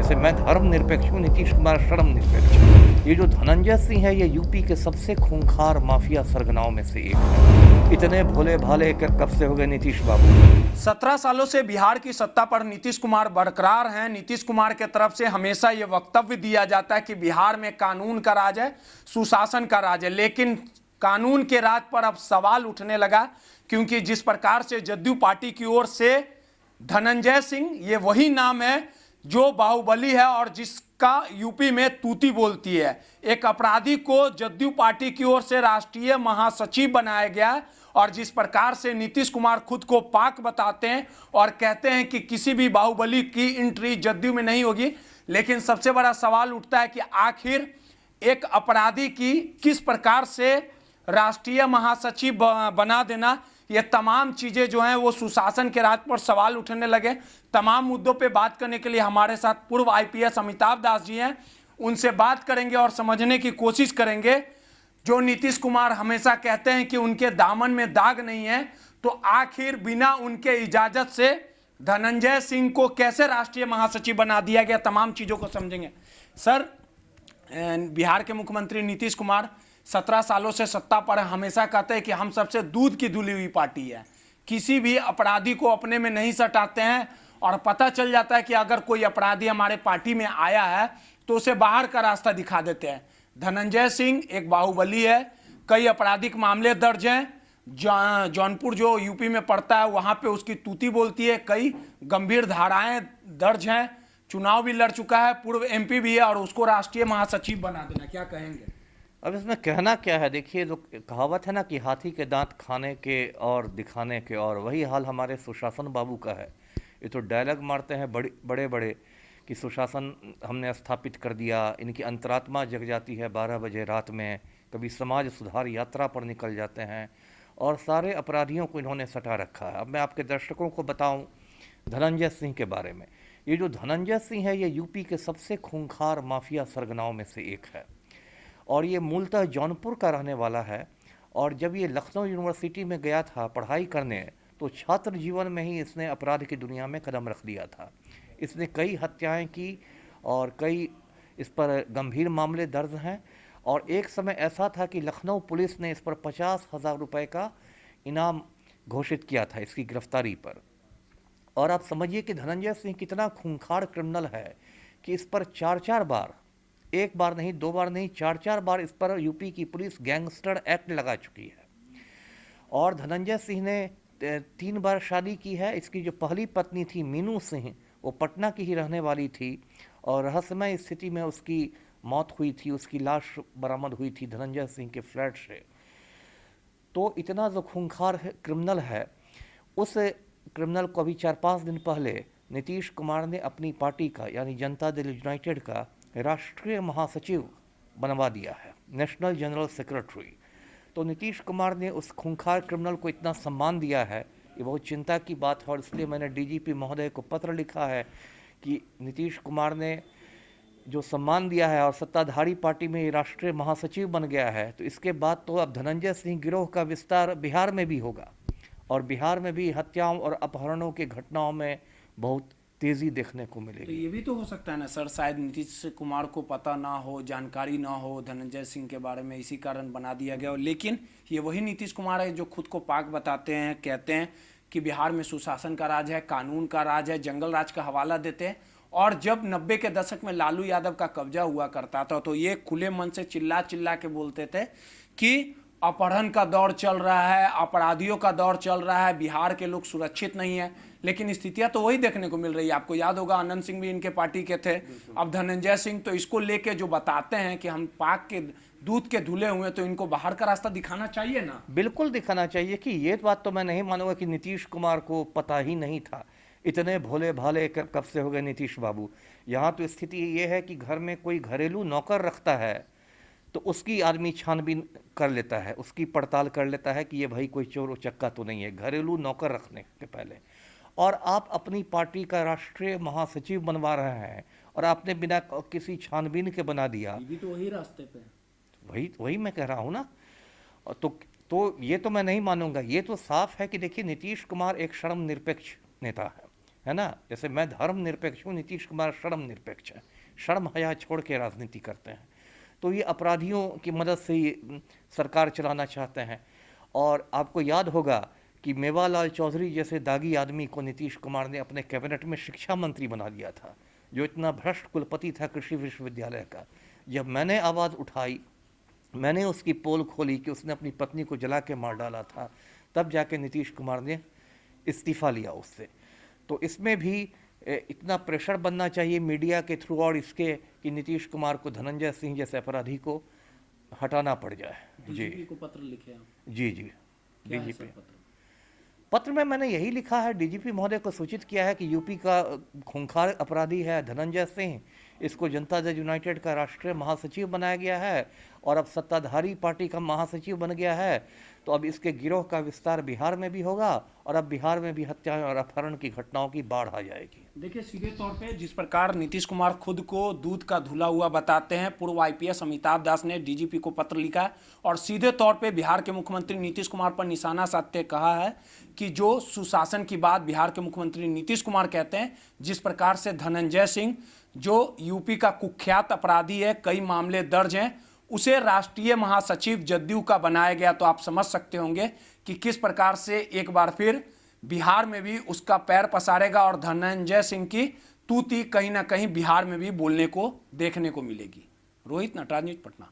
जैसे मैं धर्मनिरपेक्ष हूँ, नीतीश कुमार शर्मनिरपेक्ष है। ये जो धनंजय सिंह है, ये यूपी के सबसे खूंखार माफिया सरगनाओं में से एक है। इतने भोले भाले कब से हो गए नीतीश बाबू? 17 सालों से बिहार की सत्ता पर नीतीश कुमार बरकरार हैं। नीतीश कुमार के तरफ से हमेशा ये वक्तव्य दिया जाता है कि बिहार में कानून का राज है, सुशासन का राज है। लेकिन कानून के राज पर अब सवाल उठने लगा, क्योंकि जिस प्रकार से जदयू पार्टी की ओर से धनंजय सिंह, ये वही नाम है जो बाहुबली है और जिसका यूपी में तूती बोलती है, एक अपराधी को जदयू पार्टी की ओर से राष्ट्रीय महासचिव बनाया गया। और जिस प्रकार से नीतीश कुमार खुद को पाक बताते हैं और कहते हैं कि किसी भी बाहुबली की एंट्री जदयू में नहीं होगी। लेकिन सबसे बड़ा सवाल उठता है कि आखिर एक अपराधी की किस प्रकार से राष्ट्रीय महासचिव बना देना, ये तमाम चीजें जो हैं वो सुशासन के राज पर सवाल उठने लगे। तमाम मुद्दों पे बात करने के लिए हमारे साथ पूर्व आईपीएस अमिताभ दास जी हैं, उनसे बात करेंगे और समझने की कोशिश करेंगे। जो नीतीश कुमार हमेशा कहते हैं कि उनके दामन में दाग नहीं है, तो आखिर बिना उनके इजाजत से धनंजय सिंह को कैसे राष्ट्रीय महासचिव बना दिया गया, तमाम चीजों को समझेंगे। सर, बिहार के मुख्यमंत्री नीतीश कुमार 17 सालों से सत्ता पर हमेशा कहते हैं कि हम सबसे दूध की धुली हुई पार्टी है, किसी भी अपराधी को अपने में नहीं सटाते हैं। और पता चल जाता है कि अगर कोई अपराधी हमारे पार्टी में आया है तो उसे बाहर का रास्ता दिखा देते हैं। धनंजय सिंह एक बाहुबली है, कई आपराधिक मामले दर्ज हैं। जौनपुर जो यूपी में पड़ता है वहां पे उसकी तूती बोलती है, कई गंभीर धाराएं दर्ज हैं, चुनाव भी लड़ चुका है, पूर्व एमपी भी है, और उसको राष्ट्रीय महासचिव बना देना, क्या कहेंगे? अब इसमें कहना क्या है? देखिए, जो कहावत है ना कि हाथी के दांत खाने के और दिखाने के, और वही हाल हमारे सुशासन बाबू का है। ये तो डायलॉग मारते हैं बड़े बड़े कि सुशासन हमने स्थापित कर दिया, इनकी अंतरात्मा जग जाती है 12 बजे रात में, कभी समाज सुधार यात्रा पर निकल जाते हैं और सारे अपराधियों को इन्होंने सटा रखा है। अब मैं आपके दर्शकों को बताऊं धनंजय सिंह के बारे में। ये जो धनंजय सिंह है, ये यूपी के सबसे खूंखार माफिया सरगनाओं में से एक है और ये मूलतः जौनपुर का रहने वाला है। और जब ये लखनऊ यूनिवर्सिटी में गया था पढ़ाई करने, तो छात्र जीवन में ही इसने अपराध की दुनिया में कदम रख दिया था। इसने कई हत्याएं की और कई इस पर गंभीर मामले दर्ज हैं। और एक समय ऐसा था कि लखनऊ पुलिस ने इस पर 50,000 रुपये का इनाम घोषित किया था इसकी गिरफ्तारी पर। और आप समझिए कि धनंजय सिंह कितना खूंखार क्रिमिनल है कि इस पर 4 बार, एक बार नहीं, 2 बार नहीं, 4 बार इस पर यूपी की पुलिस गैंगस्टर एक्ट लगा चुकी है। और धनंजय सिंह ने 3 बार शादी की है। इसकी जो पहली पत्नी थी मीनू सिंह, वो पटना की ही रहने वाली थी और रहस्यमय स्थिति में उसकी मौत हुई थी, उसकी लाश बरामद हुई थी धनंजय सिंह के फ्लैट से। तो इतना जो खूंखार क्रिमिनल है, उस क्रिमिनल को अभी 4-5 दिन पहले नीतीश कुमार ने अपनी पार्टी का यानी जनता दल यूनाइटेड का राष्ट्रीय महासचिव बनवा दिया है, नेशनल जनरल सेक्रेटरी। तो नीतीश कुमार ने उस खूंखार क्रिमिनल को इतना सम्मान दिया है, ये बहुत चिंता की बात है। और इसलिए मैंने डीजीपी महोदय को पत्र लिखा है कि नीतीश कुमार ने जो सम्मान दिया है और सत्ताधारी पार्टी में ये राष्ट्रीय महासचिव बन गया है, तो इसके बाद तो अब धनंजय सिंह गिरोह का विस्तार बिहार में भी होगा और बिहार में भी हत्याओं और अपहरणों की घटनाओं में बहुत तेजी देखने को मिलेगी। तो ये भी तो हो सकता है ना सर, शायद नीतीश कुमार को पता ना हो, जानकारी ना हो धनंजय सिंह के बारे में, इसी कारण बना दिया गया हो। लेकिन ये वही नीतीश कुमार है जो खुद को पाक बताते हैं, कहते हैं कि बिहार में सुशासन का राज है, कानून का राज है, जंगल राज का हवाला देते हैं। और जब 90 के दशक में लालू यादव का कब्जा हुआ करता था, तो ये खुले मन से चिल्ला चिल्ला के बोलते थे कि अपहरण का दौर चल रहा है, अपराधियों का दौर चल रहा है, बिहार के लोग सुरक्षित नहीं है। लेकिन स्थितियां तो वही देखने को मिल रही है। आपको याद होगा आनंद सिंह भी इनके पार्टी के थे। अब धनंजय सिंह तो इसको लेके जो बताते हैं कि हम पाक के दूध के धुले हुए, तो इनको बाहर का रास्ता दिखाना चाहिए ना। बिल्कुल दिखाना चाहिए। कि ये बात तो मैं नहीं मानूंगा कि नीतीश कुमार को पता ही नहीं था। इतने भोले भाले कब से हो गए नीतीश बाबू? यहाँ तो स्थिति ये है कि घर में कोई घरेलू नौकर रखता है तो उसकी आदमी छानबीन कर लेता है, उसकी पड़ताल कर लेता है कि ये भाई कोई चोर उचक्का तो नहीं है, घरेलू नौकर रखने के पहले। और आप अपनी पार्टी का राष्ट्रीय महासचिव बनवा रहे हैं और आपने बिना किसी छानबीन के बना दिया। ये भी तो वही रास्ते पे, वही मैं कह रहा हूँ ना। तो ये तो मैं नहीं मानूंगा। ये तो साफ है कि देखिए नीतीश कुमार एक शर्मनिरपेक्ष नेता है। है ना। जैसे मैं धर्म निरपेक्ष हूँ, नीतीश कुमार शर्म निरपेक्ष है, शर्म हया छोड़ के राजनीति करते हैं। तो ये अपराधियों की मदद से ये सरकार चलाना चाहते हैं। और आपको याद होगा कि मेवालाल चौधरी जैसे दागी आदमी को नीतीश कुमार ने अपने कैबिनेट में शिक्षा मंत्री बना दिया था, जो इतना भ्रष्ट कुलपति था कृषि विश्वविद्यालय का। जब मैंने आवाज़ उठाई, मैंने उसकी पोल खोली कि उसने अपनी पत्नी को जला के मार डाला था, तब जाके नीतीश कुमार ने इस्तीफ़ा लिया उससे। तो इसमें भी इतना प्रेशर बनना चाहिए मीडिया के थ्रू और इसके कि नीतीश कुमार को धनंजय सिंह जैसे अपराधी को हटाना पड़ जाए। जी डीजीपी को पत्र लिखे आप? जी जी क्या है डीजीपी सर पत्र? पत्र में मैंने यही लिखा है, डीजीपी महोदय को सूचित किया है कि यूपी का खूंखार अपराधी है धनंजय सिंह, इसको जनता दल यूनाइटेड का राष्ट्रीय महासचिव बनाया गया है और अब सत्ताधारी पार्टी का महासचिव बन गया है। तो अब इसके गिरोह का विस्तार बिहार में भी होगा और अब बिहार में भी हत्याएं और अपहरण की घटनाओं की बाढ़ आ जाएगी। देखिए, सीधे तौर पे जिस प्रकार नीतीश कुमार खुद को दूध का धुला हुआ बताते हैं, पूर्व आईपीएस अमिताभ दास ने डीजीपी को पत्र लिखा है और सीधे तौर पे बिहार के मुख्यमंत्री नीतीश कुमार पर निशाना साधते कहा है कि जो सुशासन की बात बिहार के मुख्यमंत्री नीतीश कुमार कहते हैं, जिस प्रकार से धनंजय सिंह जो यूपी का कुख्यात अपराधी है, कई मामले दर्ज हैं, उसे राष्ट्रीय महासचिव जदयू का बनाया गया। तो आप समझ सकते होंगे कि किस प्रकार से एक बार फिर बिहार में भी उसका पैर पसारेगा और धनंजय सिंह की तूती कहीं ना कहीं बिहार में भी बोलने को देखने को मिलेगी। रोहित, नटराज न्यूज़, पटना।